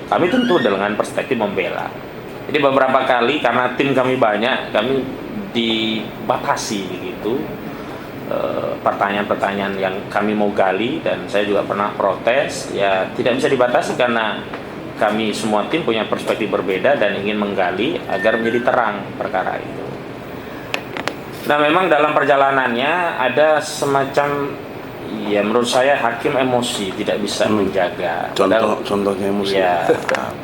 kami tentu dengan perspektif membela. Jadi beberapa kali karena tim kami banyak, kami dibatasi begitu pertanyaan-pertanyaan yang kami mau gali, dan saya juga pernah protes, ya tidak bisa dibatasi karena kami semua tim punya perspektif berbeda dan ingin menggali agar menjadi terang perkara itu. Nah, memang dalam perjalanannya ada semacam, ya menurut saya hakim emosi, tidak bisa menjaga. Contohnya emosi. Ya,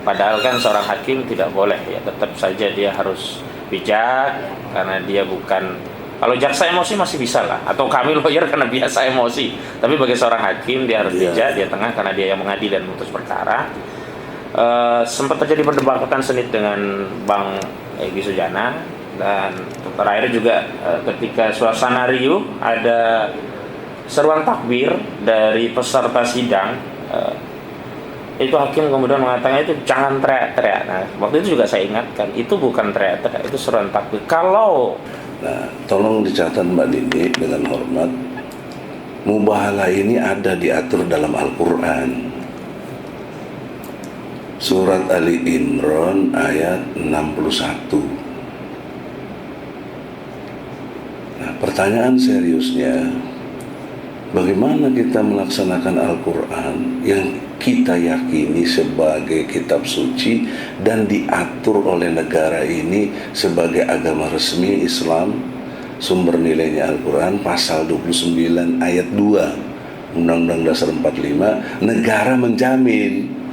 padahal kan seorang hakim tidak boleh, ya tetap saja dia harus bijak karena dia bukan. Kalau jaksa emosi masih bisa lah, atau kami lawyer karena biasa emosi. Tapi bagi seorang hakim dia harus bijak, dia tengah karena dia yang mengadili dan memutus perkara. Sempat terjadi perdebatan sengit dengan Bang Egy Sujana, dan terakhir juga ketika suasana riuh ada seruan takbir dari peserta sidang, itu hakim kemudian mengatakan itu jangan teriak-teriak. Nah, waktu itu juga saya ingatkan, itu bukan teriak-teriak, itu seruan takbir. Nah, tolong dicatat Mbak Dini dengan hormat, mubahalah ini ada diatur dalam Al-Quran. Surat Ali Imran ayat 61. Nah, pertanyaan seriusnya, bagaimana kita melaksanakan Al-Quran yang kita yakini sebagai kitab suci dan diatur oleh negara ini sebagai agama resmi Islam, sumber nilainya Al-Quran, pasal 29 ayat 2 Undang-Undang Dasar 45, negara menjamin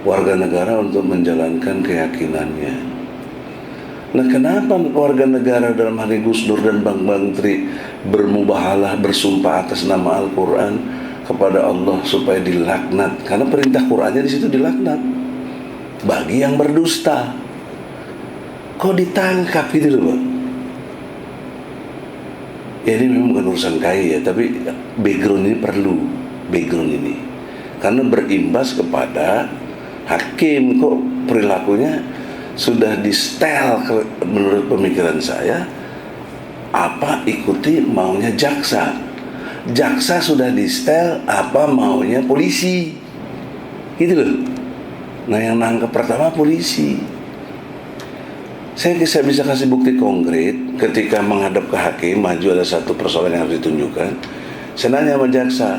warga negara untuk menjalankan keyakinannya. Nah, kenapa warga negara dalam hal ini Gus Dur dan Bang Tri bermubahalah, bersumpah atas nama Al-Quran kepada Allah supaya dilaknat? Karena perintah Qurannya di situ dilaknat bagi yang berdusta. Kok ditangkap gitu loh, Bang? Ya, ini memang bukan urusan kaya ya, tapi background ini perlu, background ini karena berimbas kepada hakim. Kok perilakunya sudah di setel menurut pemikiran saya, apa ikuti maunya jaksa. Jaksa sudah di setel apa maunya polisi, gitu loh. Nah, yang nangkep pertama polisi. Saya bisa kasih bukti konkret ketika menghadap ke hakim, maju ada satu persoalan yang harus ditunjukkan. Saya nanya sama jaksa,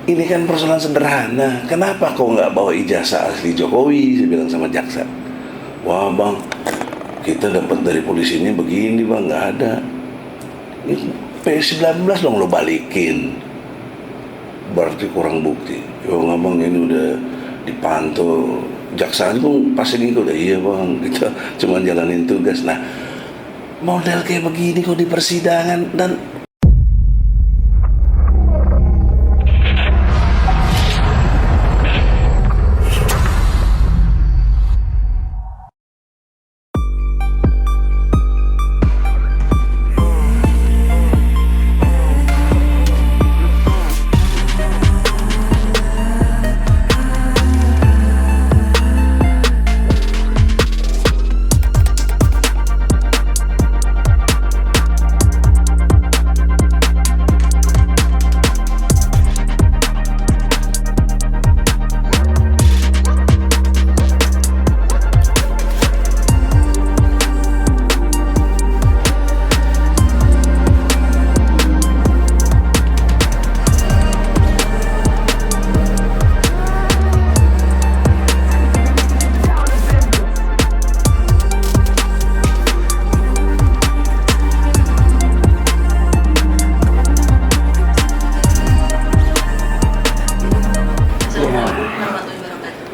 ini kan persoalan sederhana, kenapa kau nggak bawa ijazah asli Jokowi? Saya bilang sama jaksa. Wah bang, kita dapat dari polisi ini begini bang, nggak ada. P19 dong lo balikin, berarti kurang bukti. Yo ngomong ini udah dipantau, jaksaan pun pasti ngikut. Iya bang, kita cuma jalanin tugas. Nah, model kayak begini kok di persidangan. Dan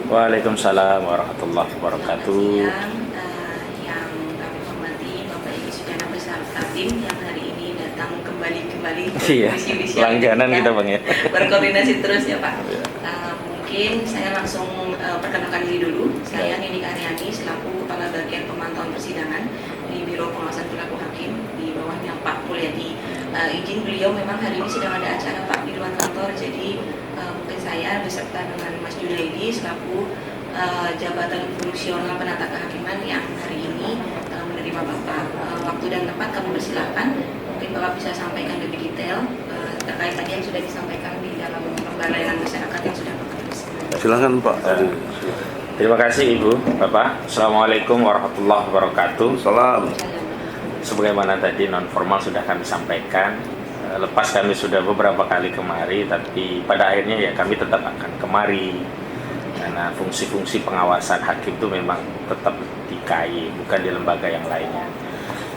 Waalaikumsalam warahmatullahi wabarakatuh. Yang kami hormati Bapak Egy Sujana beserta tim yang hari ini datang kembali Iya, langganan kita bang ya. Berkoordinasi terus ya Pak. Mungkin saya langsung perkenalkan diri dulu. Saya Nini Karyani selaku Kepala Bagian Pemantauan Persidangan di Biro Pengawasan Perilaku Hakim, di bawahnya Pak Mulyadi. Izin beliau memang hari ini sedang ada acara Pak di luar kantor, jadi mungkin saya beserta dengan Mas Junaidi selaku jabatan fungsional penata kehakiman yang hari ini menerima Bapak. Waktu dan tempat kami persilakan, mungkin Bapak bisa sampaikan lebih detail terkait tadi yang sudah disampaikan di dalam lembar layanan masyarakat yang sudah Bapak tulis. Silakan Pak. Terima kasih Ibu, Bapak. Assalamualaikum warahmatullahi wabarakatuh. Salam. Sebagaimana tadi non formal sudah kami sampaikan, lepas kami sudah beberapa kali kemari, tapi pada akhirnya ya kami tetap akan kemari karena fungsi-fungsi pengawasan hakim itu memang tetap di KAI, bukan di lembaga yang lainnya.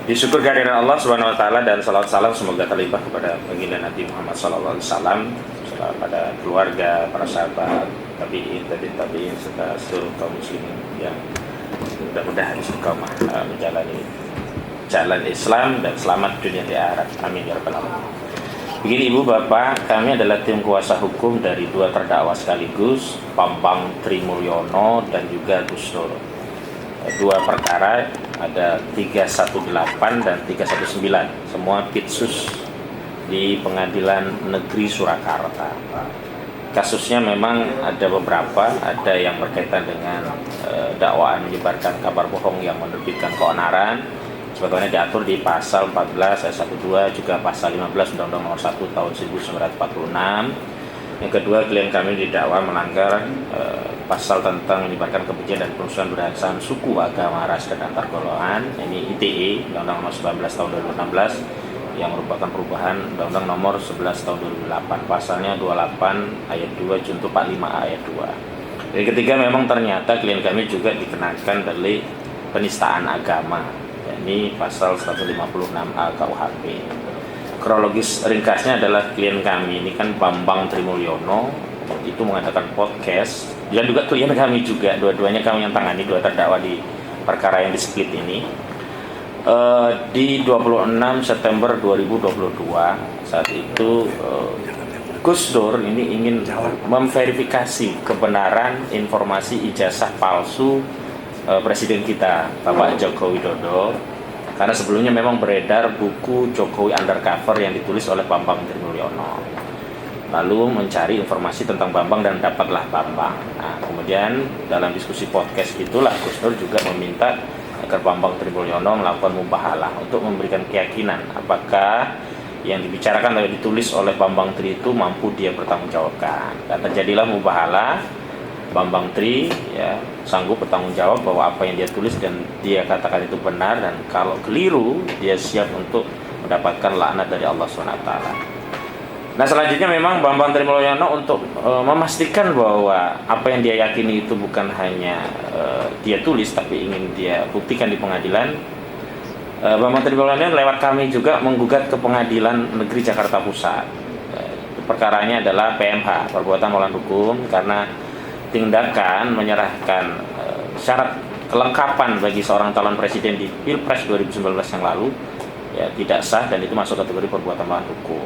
Disyukur kehadiran Allah Subhanahu wa taala dan salawat salam semoga terlimpah kepada baginda Nabi Muhammad sallallahu alaihi wasallam, pada keluarga, para sahabat, tabi'in, tabi'in serta seluruh kaum muslimin yang mudah-mudahan istiqomah menjalani jalan Islam dan selamat dunia di akhirat. Amin ya rabbal alamin. Begini Ibu Bapak, kami adalah tim kuasa hukum dari dua terdakwa sekaligus, Bambang Trimulyono dan juga Gus Dur. Dua perkara, ada 318 dan 319, semua pitsus di Pengadilan Negeri Surakarta. Kasusnya memang ada beberapa, ada yang berkaitan dengan dakwaan menyebarkan kabar bohong yang menerbitkan keonaran, sebagaimana diatur di pasal 14 ayat 12, juga pasal 15 Undang-Undang Nomor 1 Tahun 1946. Yang kedua, klien kami didakwa melanggar pasal tentang menyebarkan kebencian dan perusahaan berdasarkan suku, agama, ras, dan antar golongan. Ini ITE, Undang-Undang Nomor 19 Tahun 2016, yang merupakan perubahan Undang-Undang Nomor 11 Tahun 2008, pasalnya 28 ayat 2 junto 45 ayat 2. Yang ketiga, memang ternyata klien kami juga dikenakan delik penistaan agama, yakni pasal 156A KUHP. Kronologis ringkasnya adalah klien kami ini kan Bambang Trimulyono itu mengadakan podcast, dan juga klien kami juga, dua-duanya kami yang tangani, dua terdakwa di perkara yang di-split ini. Di 26 September 2022 saat itu Gus Dur ini ingin memverifikasi kebenaran informasi ijazah palsu Presiden kita Bapak Joko Widodo, karena sebelumnya memang beredar buku Jokowi Undercover yang ditulis oleh Bambang Trimulyono. Lalu mencari informasi tentang Bambang dan dapatlah Bambang. Nah, kemudian dalam diskusi podcast itulah Gus Dur juga meminta agar Bambang Trimulyono melakukan mubahalah untuk memberikan keyakinan apakah yang dibicarakan atau ditulis oleh Bambang Tri itu mampu dia bertanggungjawabkan. Dan terjadilah mubahalah. Bambang Tri ya sanggup bertanggung jawab bahwa apa yang dia tulis dan dia katakan itu benar, dan kalau keliru dia siap untuk mendapatkan laknat dari Allah SWT. Nah, selanjutnya memang Bambang Trimulyono untuk memastikan bahwa apa yang dia yakini itu bukan hanya dia tulis tapi ingin dia buktikan di pengadilan, Bambang Trimulyono lewat kami juga menggugat ke Pengadilan Negeri Jakarta Pusat. Perkaranya adalah PMH, perbuatan melawan hukum, karena tindakan menyerahkan syarat kelengkapan bagi seorang calon presiden di Pilpres 2019 yang lalu ya tidak sah, dan itu masuk kategori perbuatan melawan hukum.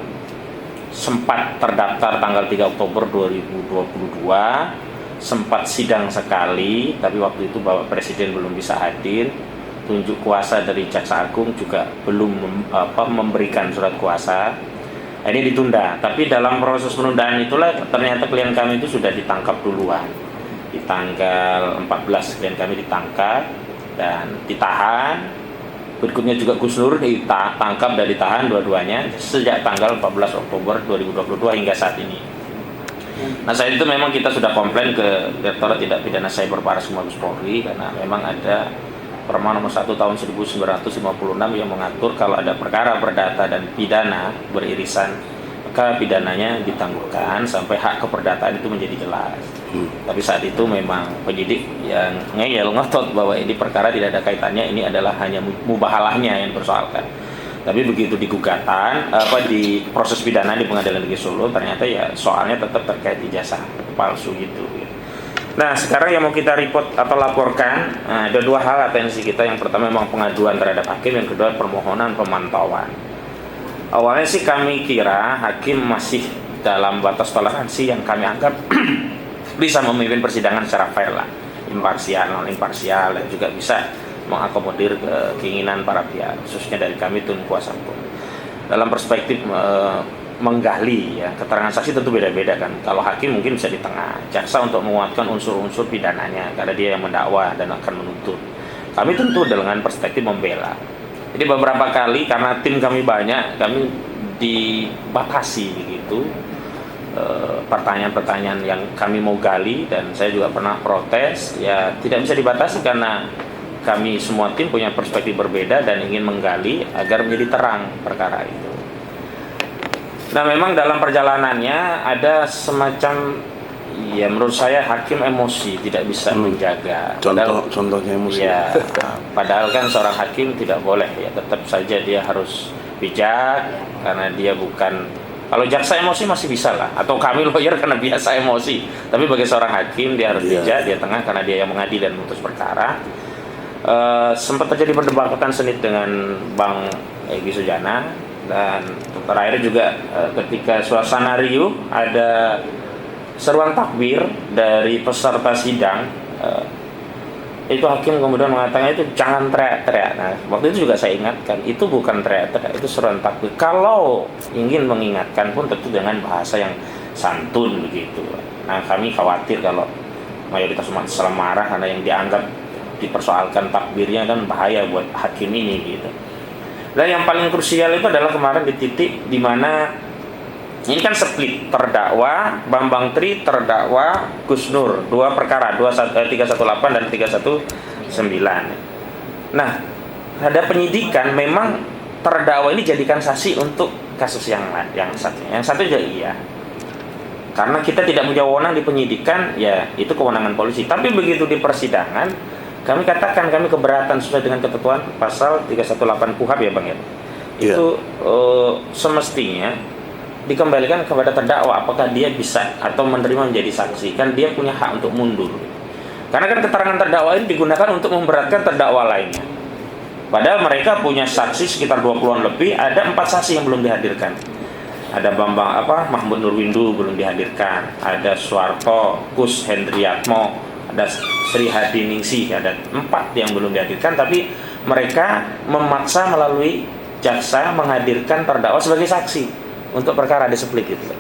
Sempat terdaftar tanggal 3 Oktober 2022, sempat sidang sekali, tapi waktu itu Bapak Presiden belum bisa hadir. Tunjuk kuasa dari Jaksa Agung juga belum memberikan surat kuasa. Ini ditunda, tapi dalam proses penundaan itulah ternyata klien kami itu sudah ditangkap duluan. Di tanggal 14 klien kami ditangkap dan ditahan. Berikutnya juga Gus Dur ditangkap dan ditahan dua-duanya sejak tanggal 14 Oktober 2022 hingga saat ini. Nah, saat itu memang kita sudah komplain ke Direktorat Tindak Pidana Cyber Baris Krim Mabes Polri, karena memang ada Perma Nomor 1 Tahun 1956 yang mengatur kalau ada perkara perdata dan pidana beririsan, maka pidananya ditangguhkan sampai hak keperdataan itu menjadi jelas. Tapi saat itu memang penyidik yang ngeyel, ngotot bahwa ini perkara tidak ada kaitannya, ini adalah hanya mubahalahnya yang dipersoalkan. Tapi begitu di gugatan, di proses pidana di Pengadilan Negeri Solo, ternyata ya soalnya tetap terkait ijazah palsu gitu. Nah, sekarang yang mau kita report atau laporkan, ada dua hal atensi kita. Yang pertama memang pengaduan terhadap hakim, yang kedua permohonan pemantauan. Awalnya sih kami kira hakim masih dalam batas toleransi yang kami anggap bisa memimpin persidangan secara fair lah, imparsial, non imparsial, dan juga bisa mengakomodir keinginan para pihak, khususnya dari kami tim kuasa hukum. Dalam perspektif menggali ya, keterangan saksi tentu beda-beda kan. Kalau hakim mungkin bisa di tengah, jaksa untuk menguatkan unsur-unsur pidananya karena dia yang mendakwa dan akan menuntut. Kami tentu dengan perspektif membela. Jadi beberapa kali karena tim kami banyak, kami dibatasi begitu. pertanyaan-pertanyaan yang kami mau gali, dan saya juga pernah protes, ya tidak bisa dibatasi karena kami semua tim punya perspektif berbeda dan ingin menggali agar menjadi terang perkara itu. Nah, memang dalam perjalanannya ada semacam, ya menurut saya hakim emosi, tidak bisa menjaga. Contohnya emosi. Ya, padahal kan seorang hakim tidak boleh, ya tetap saja dia harus bijak karena dia bukan. Kalau jaksa emosi masih bisa lah, atau kami lawyer karena biasa emosi. Tapi bagi seorang hakim dia harus bijak, dia tengah karena dia yang mengadili dan memutus perkara. Sempat terjadi perdebatan sengit dengan Bang Egy Sujana, dan terakhir juga ketika suasana riuh ada seruan takbir dari peserta sidang, itu hakim kemudian mengatakan itu jangan teriak-teriak. Nah, waktu itu juga saya ingatkan, itu bukan teriak-teriak, itu seruan takbir. Kalau ingin mengingatkan pun tentu dengan bahasa yang santun begitu. Nah, kami khawatir kalau mayoritas umat Islam marah karena yang dianggap dipersoalkan takbirnya kan bahaya buat hakim ini gitu. Dan yang paling krusial itu adalah kemarin di titik di mana ini kan split, terdakwa Bambang Tri, terdakwa Gus Nur, dua perkara, 318 dan 319. Nah, ada penyidikan, memang terdakwa ini jadikan saksi untuk kasus yang satunya. Yang satu juga iya. Karena kita tidak punya wewenang di penyidikan, ya itu kewenangan polisi. Tapi begitu di persidangan, kami katakan kami keberatan sesuai dengan ketentuan pasal 318 KUHP ya Bang ya. Itu semestinya dikembalikan kepada terdakwa apakah dia bisa atau menerima menjadi saksi. Kan dia punya hak untuk mundur. Karena kan keterangan terdakwa ini digunakan untuk memberatkan terdakwa lainnya. Padahal mereka punya saksi sekitar 20-an lebih, ada 4 saksi yang belum dihadirkan. Ada Mahmud Nurwindu belum dihadirkan, ada Suwarto, Kus Hendriatmo, ada Sri Hadiningsih, ada 4 yang belum dihadirkan, tapi mereka memaksa melalui jaksa menghadirkan terdakwa sebagai saksi untuk perkara di split itu.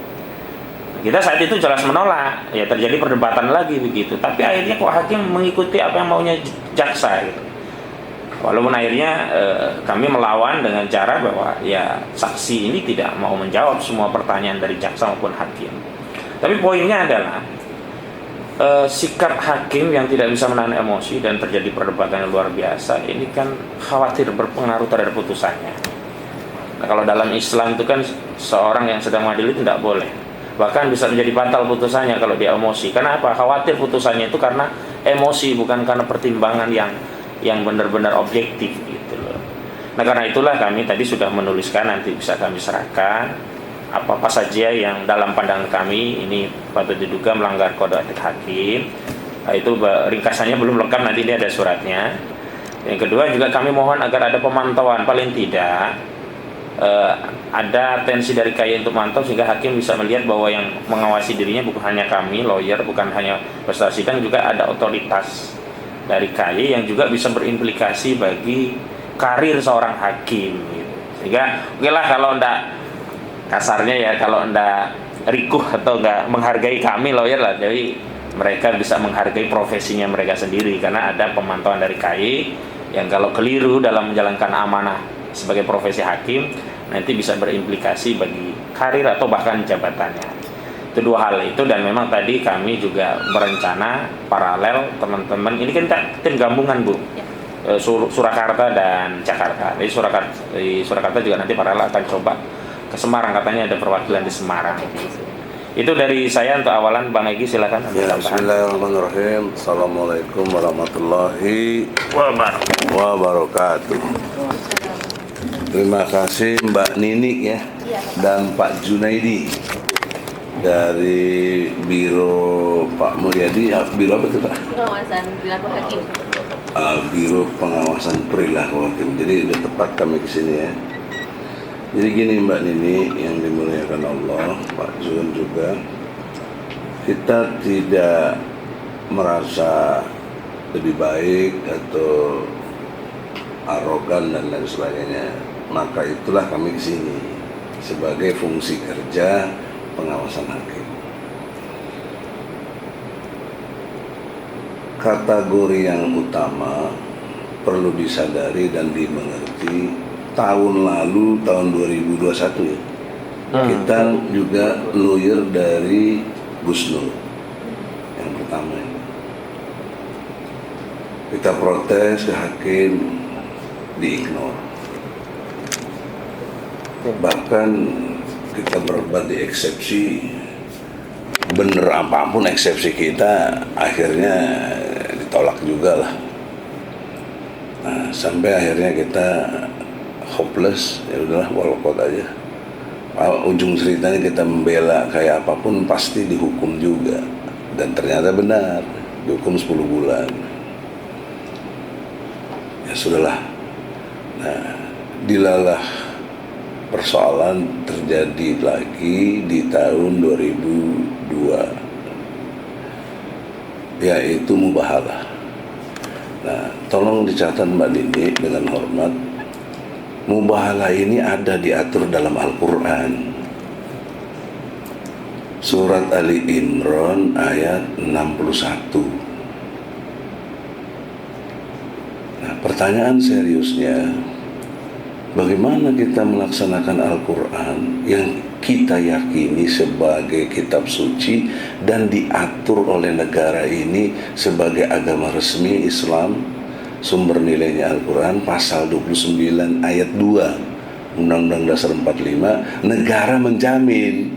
Kita saat itu jelas menolak, ya terjadi perdebatan lagi begitu. Tapi akhirnya kok hakim mengikuti apa yang maunya jaksa gitu. Walaupun akhirnya kami melawan dengan cara bahwa ya saksi ini tidak mau menjawab semua pertanyaan dari jaksa maupun hakim. Tapi poinnya adalah sikap hakim yang tidak bisa menahan emosi dan terjadi perdebatan yang luar biasa ini kan khawatir berpengaruh terhadap putusannya. Nah, kalau dalam Islam itu kan seorang yang sedang mengadili itu tidak boleh, bahkan bisa menjadi batal putusannya kalau dia emosi. Karena apa? Khawatir putusannya itu karena emosi, bukan karena pertimbangan yang benar-benar objektif gitu loh. Nah, karena itulah kami tadi sudah menuliskan, nanti bisa kami serahkan apa-apa saja yang dalam pandangan kami ini patut diduga melanggar kode etik hakim. Nah, itu ringkasannya belum lengkap, nanti ini ada suratnya. Yang kedua juga kami mohon agar ada pemantauan, paling tidak ada atensi dari KAI untuk mantau sehingga hakim bisa melihat bahwa yang mengawasi dirinya bukan hanya kami lawyer, bukan hanya peserta sidang, juga ada otoritas dari KAI yang juga bisa berimplikasi bagi karir seorang hakim gitu. Sehingga okelah kalau ndak, kasarnya ya, kalau ndak rikuh atau nggak menghargai kami lawyer lah, jadi mereka bisa menghargai profesinya mereka sendiri karena ada pemantauan dari KAI yang kalau keliru dalam menjalankan amanah sebagai profesi hakim nanti bisa berimplikasi bagi karir atau bahkan jabatannya. Itu dua hal itu, dan memang tadi kami juga berencana paralel teman-teman ini kan tim gabungan Bu ya. Surakarta dan Jakarta. Jadi Surakarta juga nanti paralel akan coba ke Semarang, katanya ada perwakilan di Semarang. Itu dari saya untuk awalan. Bang Egy silakan. Ya, bismillahirrahmanirrahim. Assalamualaikum warahmatullahi wabarakatuh. Terima kasih Mbak Ninik ya, dan Pak Junaidi dari Biro Pak Mulyadi. Biro apa itu Pak? Pengawasan perilaku hakim. Biro Pengawasan Perilaku Hakim. Jadi udah tepat kami kesini ya. Jadi gini Mbak Nini yang dimuliakan Allah, Pak Jun juga, kita tidak merasa lebih baik atau arogan dan lain sebagainya. Maka itulah kami kesini sebagai fungsi kerja pengawasan hakim. Kategori yang utama perlu disadari dan dimengerti. Tahun lalu, tahun 2021 ya, Kita juga lawyer dari Gus Nur yang pertama ini. Kita protes ke hakim, diignore. Bahkan kita berbagai eksepsi, bener apapun eksepsi kita akhirnya ditolak juga lah. Nah, sampai akhirnya kita hopeless, ya udahlah walkout aja. Ujung ceritanya kita membela kayak apapun pasti dihukum juga, dan ternyata benar dihukum 10 bulan. Ya sudahlah. Nah, dilalah persoalan terjadi lagi di tahun 2002, yaitu mubahalah. Nah, tolong dicatat Mbak Dini dengan hormat, mubahalah ini ada diatur dalam Al-Quran. Surat Ali Imran ayat 61. Nah, pertanyaan seriusnya, bagaimana kita melaksanakan Al-Quran yang kita yakini sebagai kitab suci dan diatur oleh negara ini sebagai agama resmi Islam, sumber nilainya Al-Quran, pasal 29 ayat 2 Undang-Undang Dasar 45, negara menjamin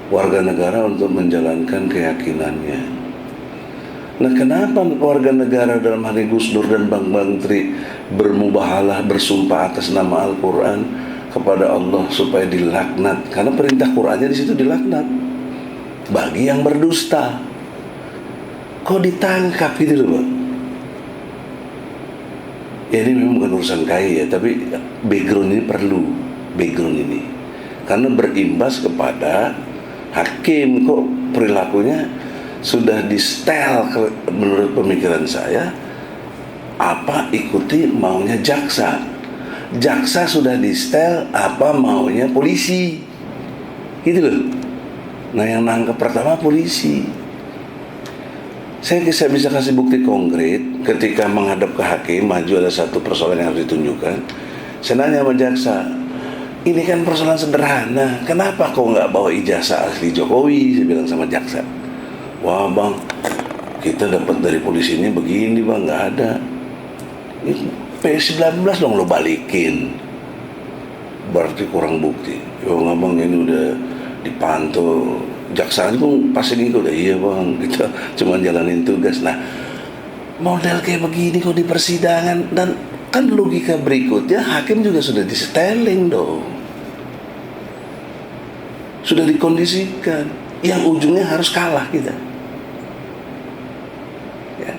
warga negara untuk menjalankan keyakinannya. Nah, kenapa warga negara dalam hal ini Gus Dur dan Bang Tri bermubahalah, bersumpah atas nama Al-Quran kepada Allah supaya dilaknat? Karena perintah Qurannya di situ dilaknat bagi yang berdusta. Kok ditangkap gitu loh, Pak? Ya, ini memang bukan urusan kaya ya, tapi background ini perlu, background ini karena berimbas kepada hakim. Kok perilakunya sudah di setel menurut pemikiran saya, apa ikuti maunya jaksa. Jaksa sudah di setel apa maunya polisi, gitu loh. Nah, yang nangkep pertama polisi. Saya bisa kasih bukti konkret ketika menghadap ke hakim, maju ada satu persoalan yang harus ditunjukkan. Saya nanya sama jaksa, ini kan persoalan sederhana, kenapa kau nggak bawa ijazah asli Jokowi? Saya bilang sama jaksa. Wah bang, kita dapat dari polisi ini begini bang, nggak ada. P19 dong lo balikin, berarti kurang bukti. Yo ngomong ini udah dipantau, jaksa pun pasti gitu udah, iya bang kita cuma jalanin tugas. Nah, model kayak begini kok di persidangan, dan kan logika berikutnya hakim juga sudah diseteling dong, sudah dikondisikan, yang ujungnya harus kalah kita ya.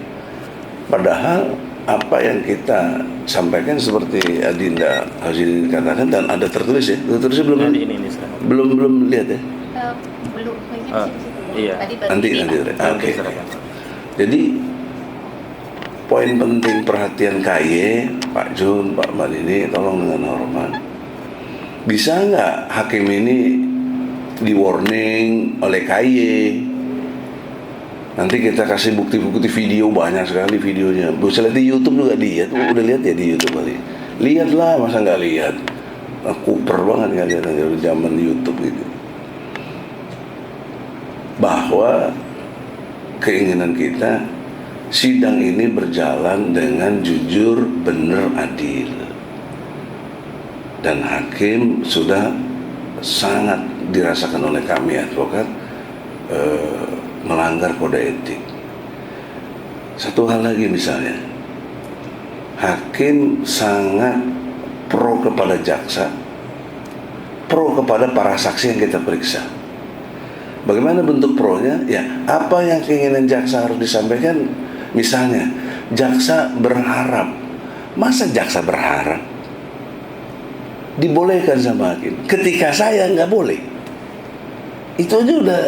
Padahal apa yang kita sampaikan seperti Adinda Haji katakan, dan ada tertulis ya, tertulisnya belum lihat ya. Belum. Iya. Nanti. Oke. Jadi poin penting perhatian KY, Pak Jun, Pak Madini, tolong dengan hormat, bisa nggak hakim ini di warning oleh KY? Nanti kita kasih bukti-bukti video, banyak sekali videonya. Bisa lihat di YouTube juga, lihat. Udah lihat ya di YouTube kali. Lihatlah, masa nggak lihat? Kuper banget nggak lihat dari zaman YouTube gitu. Bahwa keinginan kita sidang ini berjalan dengan jujur, benar, adil. Dan hakim sudah sangat dirasakan oleh kami advokat melanggar kode etik. Satu hal lagi misalnya, hakim sangat pro kepada jaksa, pro kepada para saksi yang kita periksa. Bagaimana bentuk pro-nya? Ya, apa yang keinginan jaksa harus disampaikan. Misalnya, jaksa berharap. Masa jaksa berharap? Dibolehkan sama hakim. Ketika saya nggak boleh. Itu aja udah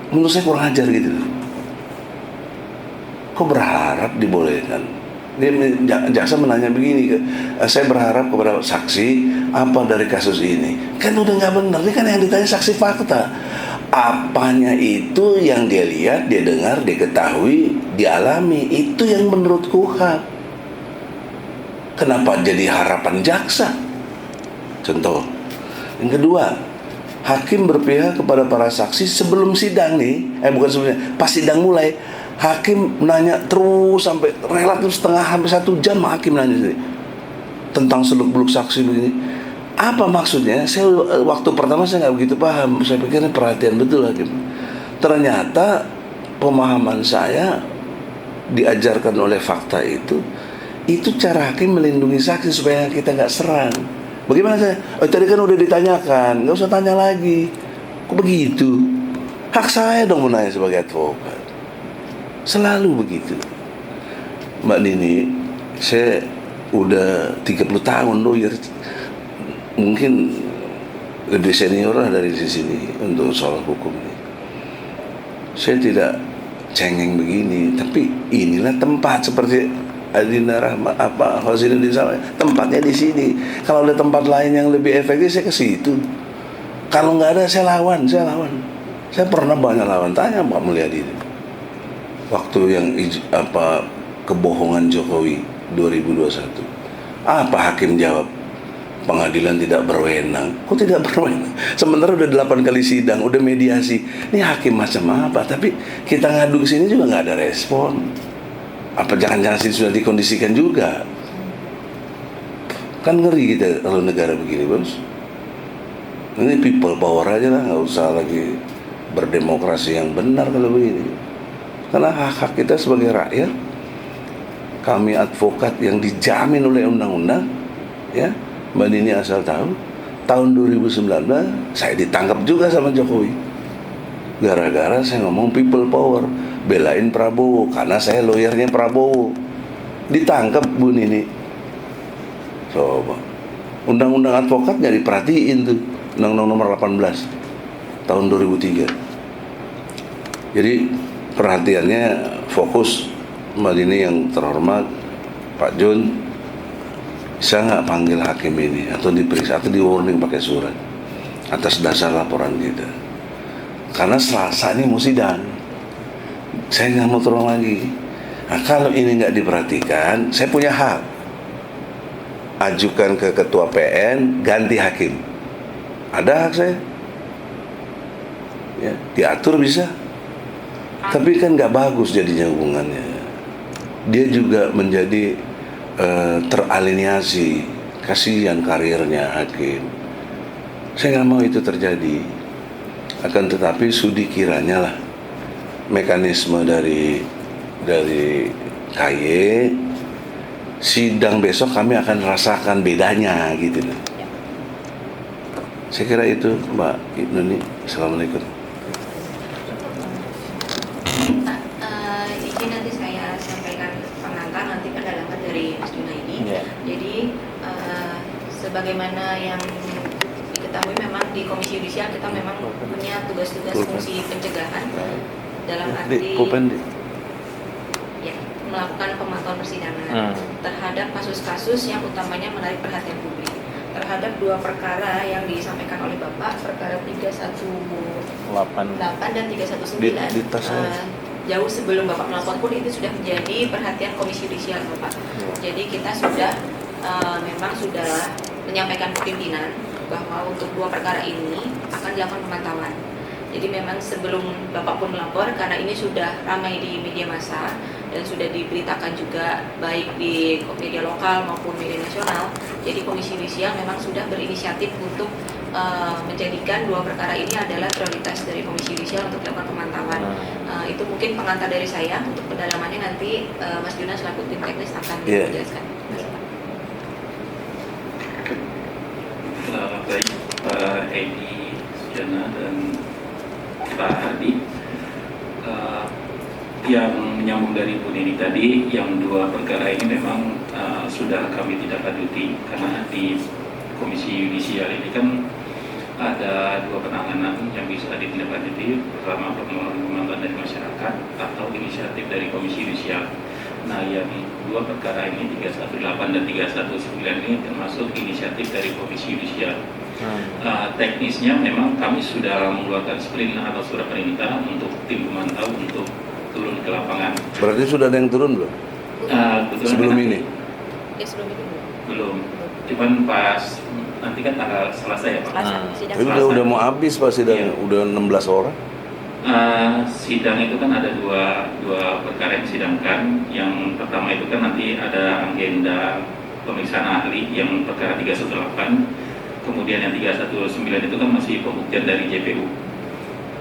menurut saya kurang ajar gitu. Kok berharap dibolehkan? Jaksa menanya begini, saya berharap kepada saksi apa dari kasus ini. Kan udah nggak benar. Ini kan yang ditanya saksi fakta. Apanya itu yang dia lihat, dia dengar, dia ketahui, dialami. Itu yang menurut KUHP. Kenapa jadi harapan jaksa? Contoh, Yang kedua, hakim berpihak kepada para saksi sebelum sidang nih, bukan sebelumnya, pas sidang mulai, hakim nanya terus sampai relatif setengah hampir 1 jam hakim nanya sih tentang seluk-beluk saksi begini. Apa maksudnya? Saya waktu pertama saya nggak begitu paham. Saya pikir ini perhatian betul hakim. Ternyata pemahaman saya diajarkan oleh fakta itu cara hakim melindungi saksi supaya kita nggak serang. Bagaimana saya? Tadi kan udah ditanyakan, nggak usah tanya lagi. Kok begitu? Hak saya dong menanya sebagai advokat. Selalu begitu. Mbak Nini, saya udah 30 tahun lawyer. Mungkin lebih senior lah dari sini untuk soal hukum ini. Saya tidak cengeng begini, tapi inilah tempat seperti Adina Rahmat Hosinuddin sama, tempatnya di sini. Kalau ada tempat lain yang lebih efektif saya ke situ. Kalau nggak ada saya lawan. Saya pernah banyak lawan. Tanya Pak Mulyadi waktu yang kebohongan Jokowi 2021. Apa hakim jawab? Pengadilan tidak berwenang. Kok tidak berwenang? Sementara udah 8 kali sidang, udah mediasi. Ini hakim macam apa? Tapi kita ngadu ke sini juga nggak ada respon. Apa jangan-jangan sini sudah dikondisikan juga? Kan ngeri kita kalau negara begini, Bos. Ini people power aja lah, nggak usah lagi berdemokrasi yang benar kalau begini. Karena hak-hak kita sebagai rakyat, kami advokat yang dijamin oleh undang-undang, ya. Mbak Nini asal tahu, tahun 2019 saya ditangkap juga sama Jokowi. Gara-gara saya ngomong people power, belain Prabowo, karena saya lawyernya Prabowo. Ditangkap Bu Nini. Coba. Undang-undang advokat nggak diperhatiin tuh, Undang-Undang nomor 18 tahun 2003. Jadi perhatiannya fokus. Mbak Nini yang terhormat, Pak Jun, bisa nggak panggil hakim ini atau diperiksa atau di warning pakai surat atas dasar laporan kita, karena Selasa ini mau sidang. Saya nggak mau tolong lagi. Nah, kalau ini nggak diperhatikan, saya punya hak ajukan ke ketua PN ganti hakim. Ada hak saya, ya, diatur bisa. Tapi kan nggak bagus jadinya hubungannya. Dia juga menjadi teraliniasi, kasihan karirnya hakim. Saya nggak mau itu terjadi. Akan tetapi sudi kiranya lah mekanisme dari KY sidang besok kami akan rasakan bedanya gitu. Saya kira itu Mbak Nuni. Assalamualaikum. Izin nanti saya sampaikan pengantar nanti pendalaman dari Mas Junaidi. Jadi sebagaimana yang diketahui memang di Komisi Yudisial kita memang punya tugas-tugas fungsi pencegahan dalam arti ya, melakukan pemantauan persidangan terhadap kasus-kasus yang utamanya menarik perhatian publik. Terhadap 2 perkara yang disampaikan oleh Bapak, perkara 318 dan 319. Jauh sebelum Bapak melapor pun itu sudah menjadi perhatian Komisi Yudisial, Bapak. Jadi kita sudah memang sudah menyampaikan ke pimpinan bahwa untuk 2 perkara ini akan dilakukan pemantauan. Jadi memang sebelum Bapak pun melapor, karena ini sudah ramai di media massa dan sudah diberitakan juga baik di media lokal maupun media nasional. Jadi Komisi Yudisial memang sudah berinisiatif untuk menjadikan 2 perkara ini adalah prioritas dari Komisi Yudisial untuk dilakukan pemantauan. Itu mungkin pengantar dari saya. Untuk pendalamannya nanti Mas Juna selaku tim teknis akan menjelaskan. Baik, Pak Edi Sujana dan Pak Hadi, yang menyambung dari Bu Nini tadi, yang 2 perkara ini memang sudah kami tidak lanjuti karena di Komisi Yudisial ini kan ada 2 penanganan yang bisa ditindaklanjuti, pertama permohonan pemantauan dari masyarakat atau inisiatif dari Komisi Yudisial. Nah, yang 2 perkara ini 318 dan 319 ini termasuk inisiatif dari Komisi Yudisial. Teknisnya memang kami sudah mengeluarkan sprint atau surat perintah untuk tim pemantau untuk turun ke lapangan. Berarti sudah ada yang turun belum? Sebelum ini? Ya, sebelum ini belum. Cuman pas nanti kan tanggal Selasa ya Pak. Selasa, sidang Tapi Selasa. udah mau habis Pak sidang, Iya. udah 16 orang. Sidang itu kan ada dua perkara yang disidangkan. Yang pertama itu kan nanti ada agenda pemeriksaan ahli yang perkara 318. Kemudian yang 319 itu kan masih pembuktian dari JPU.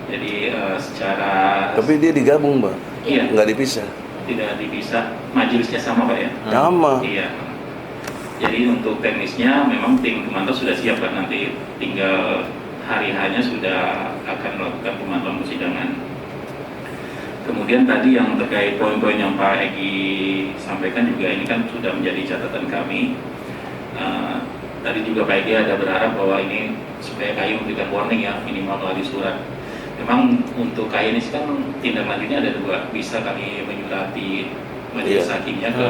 Jadi secara Tapi dia digabung Pak, iya, nggak dipisah. tidak dipisah, majelisnya sama Pak ya. Sama. Iya. Jadi untuk teknisnya memang tim pemantau sudah siap kan, nanti tinggal hari hanya sudah akan melakukan pemantauan persidangan. Kemudian tadi yang terkait poin-poin yang Pak Egi sampaikan juga ini kan sudah menjadi catatan kami. Tadi juga Pak Egi ada berharap bahwa ini supaya KAI memberikan warning ya, minimal melalui surat. Memang untuk KAI ini kan tindak lanjutnya ada dua, bisa kami menyurati majelis Iya. hakimnya ke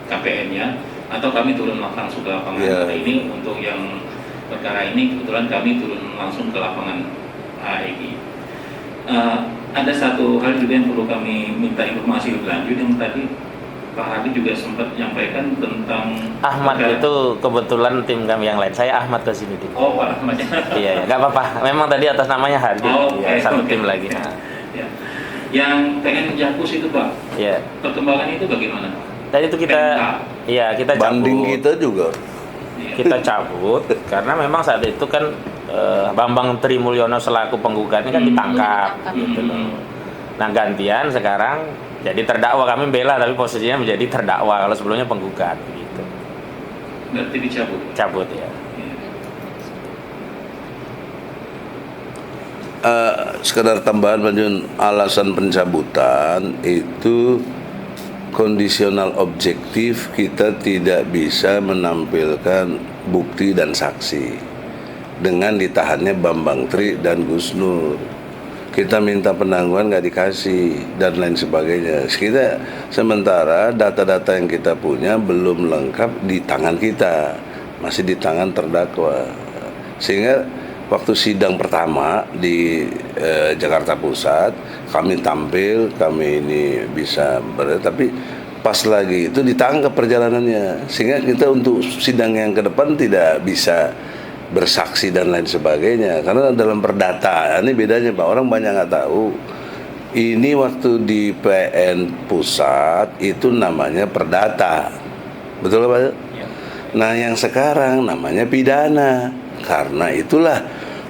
KPN-nya, atau kami turun langsung ke lapangan. Iya. Nah, ini untuk yang perkara ini kebetulan kami turun langsung ke lapangan Pak Egi. Ada satu hal juga yang perlu kami minta informasi lebih lanjut yang tadi Pak Hardi juga sempat menyampaikan tentang Ahmad perkara- itu kebetulan tim kami yang lain. Saya Ahmad ke sini. Dik. Oh Pak Ahmad. Iya, nggak apa-apa. Memang tadi atas namanya Hardi. Oh, Iya, satu oke. tim lagi. Ya. Nah, Ya. Yang pengen jakpus itu Pak, Iya. perkembangan itu bagaimana? Tadi itu kita, iya kita Banding cabut. kita juga. Iya. Kita cabut karena memang saat itu kan Bambang Trimulyono selaku penggugatnya kan ditangkap gitu loh. Nah gantian sekarang jadi terdakwa, kami bela tapi posisinya menjadi terdakwa kalau sebelumnya penggugat gitu. Berarti dicabut. Cabut ya. Iya. Sekedar tambahan Banjun, alasan pencabutan itu kondisional objektif, kita tidak bisa menampilkan bukti dan saksi dengan ditahannya Bambang Tri dan Gus Nur. Kita minta penangguhan nggak dikasih dan lain sebagainya. Kita sementara data-data yang kita punya belum lengkap di tangan kita, masih di tangan terdakwa. Sehingga waktu sidang pertama di Jakarta Pusat kami tampil, kami ini bisa tapi pas lagi itu ditangkap perjalanannya, sehingga kita untuk sidang yang ke depan tidak bisa bersaksi dan lain sebagainya karena dalam perdata ini bedanya Pak, orang banyak nggak tahu. Ini waktu di PN Pusat itu namanya perdata, betul Pak? Nah yang sekarang namanya pidana. Karena itulah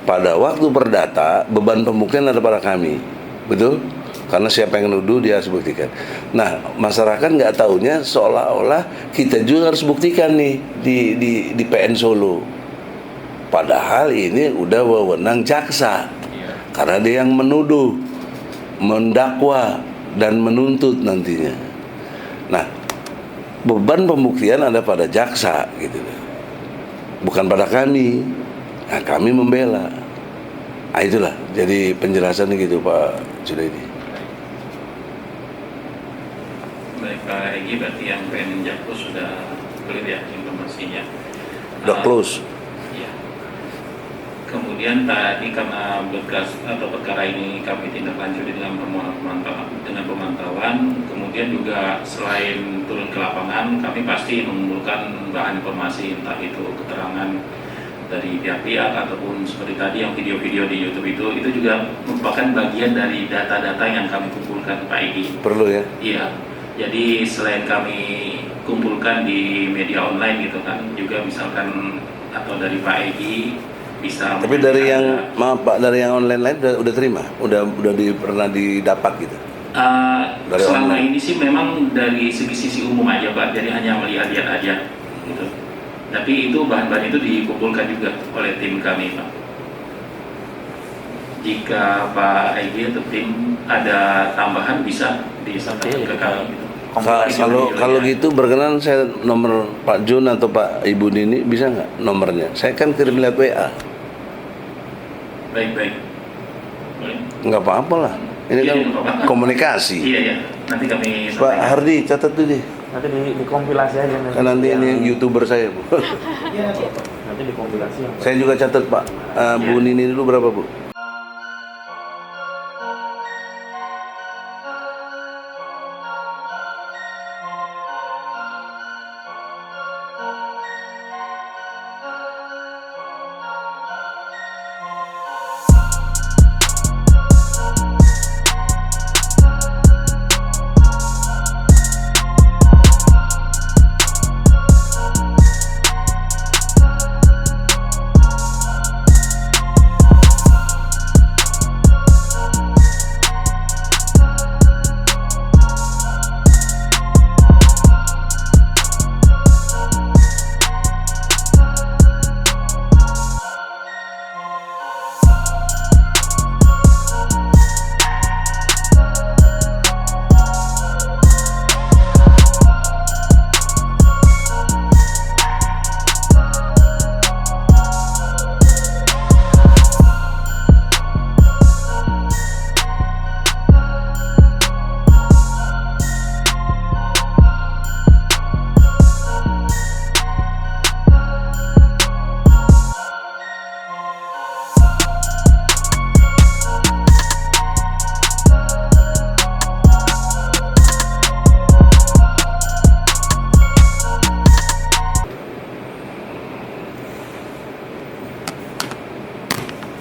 pada waktu perdata beban pembuktian ada pada kami, betul? Karena siapa yang nuduh dia harus buktikan. Nah masyarakat nggak taunya seolah-olah kita juga harus buktikan nih di PN Solo. Padahal ini udah wewenang jaksa, karena dia yang menuduh, mendakwa dan menuntut nantinya. Nah beban pembuktian ada pada jaksa gitu, bukan pada kami. Nah, kami membela. Nah, itulah jadi penjelasan gitu Pak Junaidi. Baik Pak Egi, berarti yang PN Jakpus sudah clear ya informasinya. Udah close. Iya. Kemudian tadi karena berkas atau perkara ini kami tindak lanjuti dengan pemantauan, kemudian juga selain turun ke lapangan, kami pasti mengumpulkan bahan informasi, entah itu keterangan dari pihak-pihak ataupun seperti tadi yang video-video di YouTube itu juga merupakan bagian dari data-data yang kami kumpulkan Pak Egi. Perlu ya? Iya. Jadi selain kami kumpulkan di media online gitu kan, juga misalkan atau dari Pak Egi bisa. Tapi dari yang maaf Pak, dari yang online lain udah terima, udah pernah didapat gitu. Dari selama online. ini sih memang dari sisi umum aja Pak, jadi hanya melihat-lihat aja gitu. Tapi itu bahan-bahan itu dikumpulkan juga oleh tim kami Pak. Jika Pak Egi atau tim ada tambahan bisa disampaikan ke kami gitu. Kalau gitu berkenan saya nomor Pak Jun atau Pak Ibu Nini bisa nggak nomornya? Saya kan kirim lewat WA. Baik. Boleh? Nggak apa-apa lah. Ini Iya, kan nggak apa-apa. komunikasi. Iya. Nanti kami Pak sampaikan. Hardi catat tuh deh. Nanti dikompilasi aja nanti. Kan nanti yang- ini YouTuber saya Bu. Nanti dikompilasi yang Saya juga catat Pak. Bu Nini dulu berapa Bu?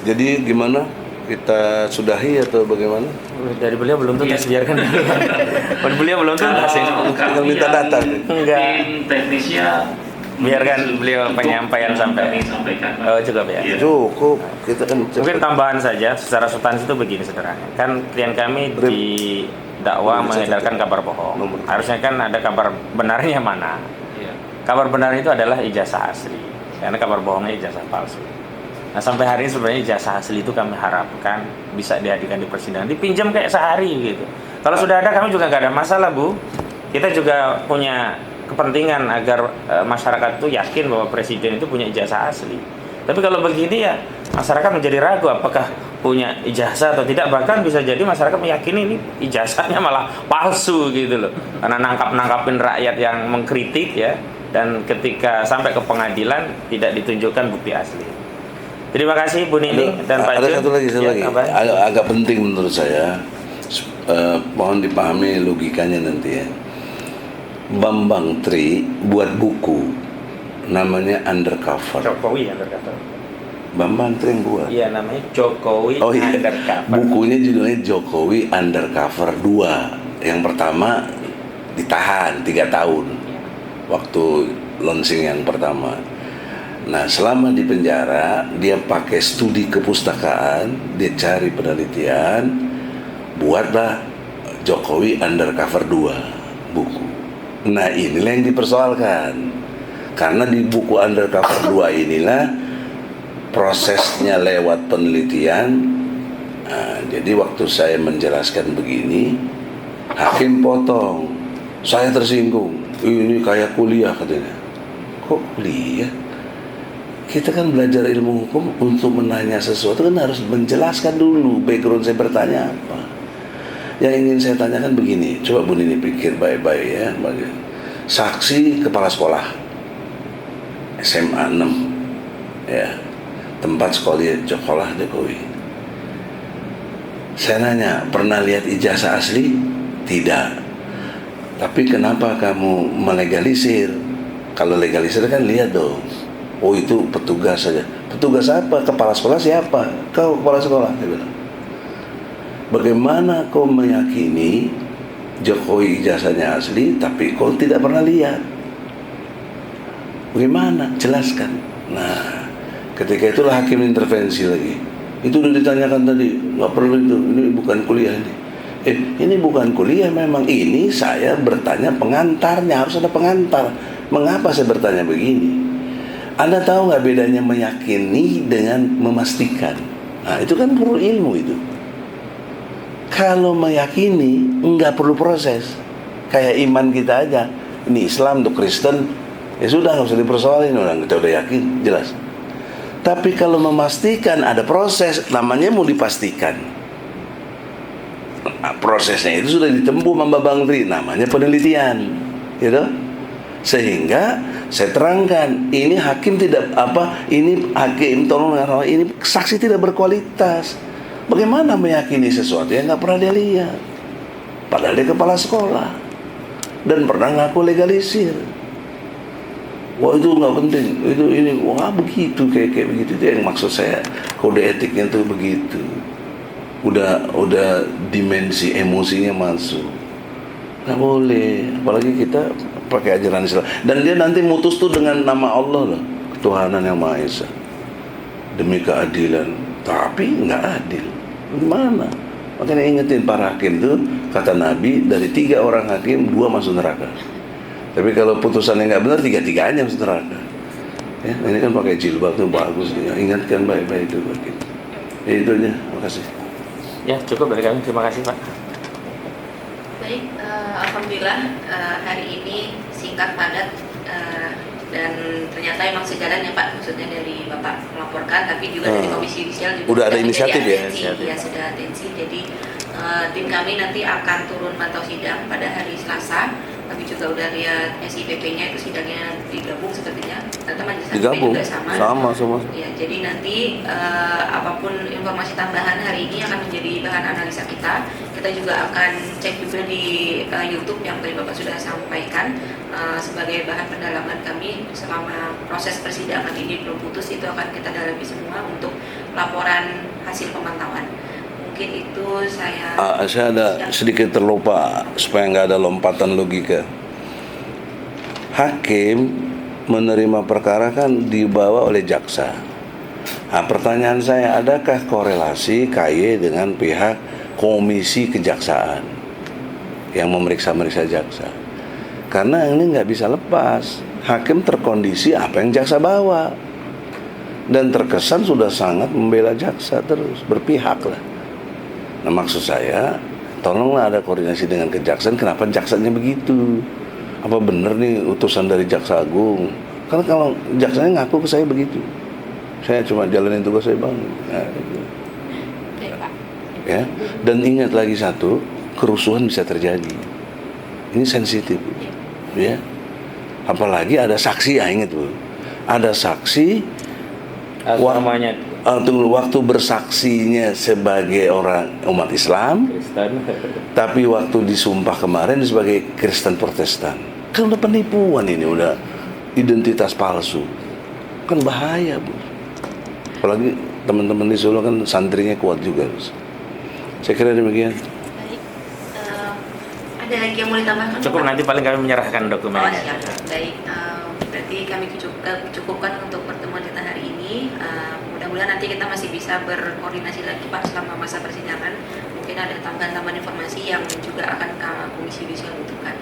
Jadi gimana? Kita sudahi atau bagaimana? Dari beliau belum tuntas, biarkan dulu. Beliau belum tuntas. Tinggal minta data. Enggak. Tim teknisnya Biarkan beliau penyampaian sampai. sampaikan. Oh, cukup ya. Iya. Cukup. Kita kan Mungkin tambahan saja secara substansi itu begini sederhana. Kan klien kami di dakwa mengedarkan kabar bohong. Harusnya kan ada kabar benarnya mana. Iya. Kabar benar itu adalah ijazah asli. Karena kabar bohongnya ijazah palsu. Nah, sampai hari ini sebenarnya ijazah asli itu kami harapkan bisa dihadirkan di persidangan, dipinjam kayak sehari gitu. Kalau sudah ada kami juga nggak ada masalah, Bu. Kita juga punya kepentingan agar masyarakat itu yakin bahwa presiden itu punya ijazah asli. Tapi kalau begini ya masyarakat menjadi ragu apakah punya ijazah atau tidak, bahkan bisa jadi masyarakat meyakini ini ijazahnya malah palsu gitu loh. Karena nangkapin rakyat yang mengkritik ya, dan ketika sampai ke pengadilan tidak ditunjukkan bukti asli. Terima kasih Bu Nini dan Pak Jun. Ada satu lagi, Ya, apa? agak penting menurut saya. Mohon dipahami logikanya nanti ya. Bambang Tri buat buku namanya Undercover. Jokowi Undercover. Bambang Tri yang buat. Iya, namanya Jokowi Oh iya. Undercover. Bukunya judulnya Jokowi Undercover 2. Yang pertama ditahan 3 tahun waktu launching yang pertama. Nah, selama di penjara dia pakai studi kepustakaan, dia cari penelitian, buatlah Jokowi Undercover 2 buku. Nah, inilah yang dipersoalkan. Karena di buku Undercover 2 inilah prosesnya lewat penelitian. Nah, jadi waktu saya menjelaskan begini, hakim potong. Saya tersinggung. Ini kayak kuliah katanya. Kok kuliah? Kita kan belajar ilmu hukum untuk menanya sesuatu kan harus menjelaskan dulu background saya bertanya apa. Yang ingin saya tanyakan begini, coba Bu Nini pikir baik-baik ya. Saksi kepala sekolah SMA 6 ya, tempat sekolah Jokowi. Saya nanya, pernah lihat ijazah asli? Tidak. Tapi kenapa kamu melegalisir? Kalau legalisir kan lihat dong. Oh, itu petugas saja. Petugas apa? Kepala sekolah siapa? Kau kepala sekolah, dia bilang. Bagaimana kau meyakini Jokowi ijazahnya asli tapi kau tidak pernah lihat? Bagaimana? Jelaskan. Nah, ketika itulah hakim intervensi lagi. Itu udah ditanyakan tadi, nggak perlu itu. Ini bukan kuliah ini. Ini bukan kuliah memang. Ini saya bertanya pengantarnya, harus ada pengantar. Mengapa saya bertanya begini? Anda tahu nggak bedanya meyakini dengan memastikan? Nah, itu kan perlu ilmu itu. Kalau meyakini nggak perlu proses, kayak iman kita aja. Ini Islam untuk Kristen, ya sudah nggak usah dipersoalin, orang kita udah yakin, jelas. Tapi kalau memastikan ada proses, namanya mau dipastikan. Nah, prosesnya itu sudah ditempuh sama Bang Tri, namanya penelitian, gitu. Sehingga saya terangkan, ini hakim tidak ini hakim tolong ini saksi tidak berkualitas. Bagaimana meyakini sesuatu yang nggak pernah dia lihat? Padahal dia kepala sekolah dan pernah ngaku legalisir. Wah, itu nggak penting. Itu ini wah begitu kayak begitu. Itu yang maksud saya, kode etiknya tuh begitu. Udah dimensi emosinya masuk. Nggak boleh, apalagi kita pakai ajaran Islam. Dan dia nanti mutus tuh dengan nama Allah loh, ketuhanan yang Maha Esa, demi keadilan. Tapi nggak adil. Gimana? Makanya ingetin para hakim tuh, kata Nabi, dari 3 orang hakim 2 masuk neraka. Tapi kalau putusannya nggak benar, 3-3-nya masuk neraka. Ya, ini kan pakai jilbab tuh bagus. Ya. Ingatkan baik-baik itu hakim. Ya, itu aja. Makasih. Ya, cukup dari kami. Terima kasih, Pak. Baik, alhamdulillah hari ini singkat padat dan ternyata emang sejalan ya Pak, maksudnya dari Bapak melaporkan tapi juga dari Komisi Yudisial juga Udah ada sudah inisiatif ya? menjadi ya sudah atensi. Jadi tim kami nanti akan turun pantau sidang pada hari Selasa. Kami juga udah lihat SIPP-nya itu sidangnya digabung sepertinya. Ternyata majelis hakim juga sama. Sama. Ya, jadi nanti apapun informasi tambahan hari ini akan menjadi bahan analisa kita. Kita juga akan cek juga di YouTube yang tadi Bapak sudah sampaikan. sampaikan sebagai bahan pendalaman kami selama proses persidangan ini belum putus, itu akan kita dalami semua untuk laporan hasil pemantauan. Mungkin itu saya ada sedikit terlupa supaya nggak ada lompatan logika. Hakim menerima perkara kan dibawa oleh jaksa. Nah, pertanyaan saya, adakah korelasi KY dengan pihak komisi kejaksaan yang memeriksa jaksa? Karena ini nggak bisa lepas. Hakim terkondisi apa yang jaksa bawa, dan terkesan sudah sangat membela jaksa, terus berpihak lah. Nah, maksud saya, tolonglah ada koordinasi dengan kejaksaan. Kenapa jaksanya begitu? Apa benar nih utusan dari Jaksa Agung? Karena kalau jaksanya ngaku ke saya begitu, saya cuma jalanin tugas saya, Bang. Nah, gitu. Ya, dan ingat lagi satu, kerusuhan bisa terjadi. Ini sensitif, ya. Apalagi ada saksi, ya ingat Bu. Ada saksi. Namanya Tunggu, waktu bersaksinya sebagai orang umat Islam, Kristen. tapi waktu disumpah kemarin sebagai Kristen Protestan. Kan udah penipuan ini, udah identitas palsu. Kan bahaya, Bu. Apalagi teman-teman di Solo kan santrinya kuat juga, Bu. Saya kira demikian. baik. Ada lagi yang mau ditambahkan? Cukup, Pak? nanti paling kami menyerahkan Oh, dokumennya. siap. Baik, berarti kami cukupkan untuk pertemuan kita hari ini. Mudah-mudahan nanti kita masih bisa berkoordinasi lagi Pak selama masa persidangan. Mungkin ada tambahan informasi yang juga akan Komisi Yudisial butuhkan.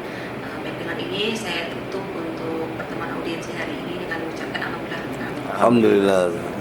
Baik, dengan ini saya tutup untuk pertemuan audiensi hari ini dengan mengucapkan alhamdulillah. Alhamdulillah.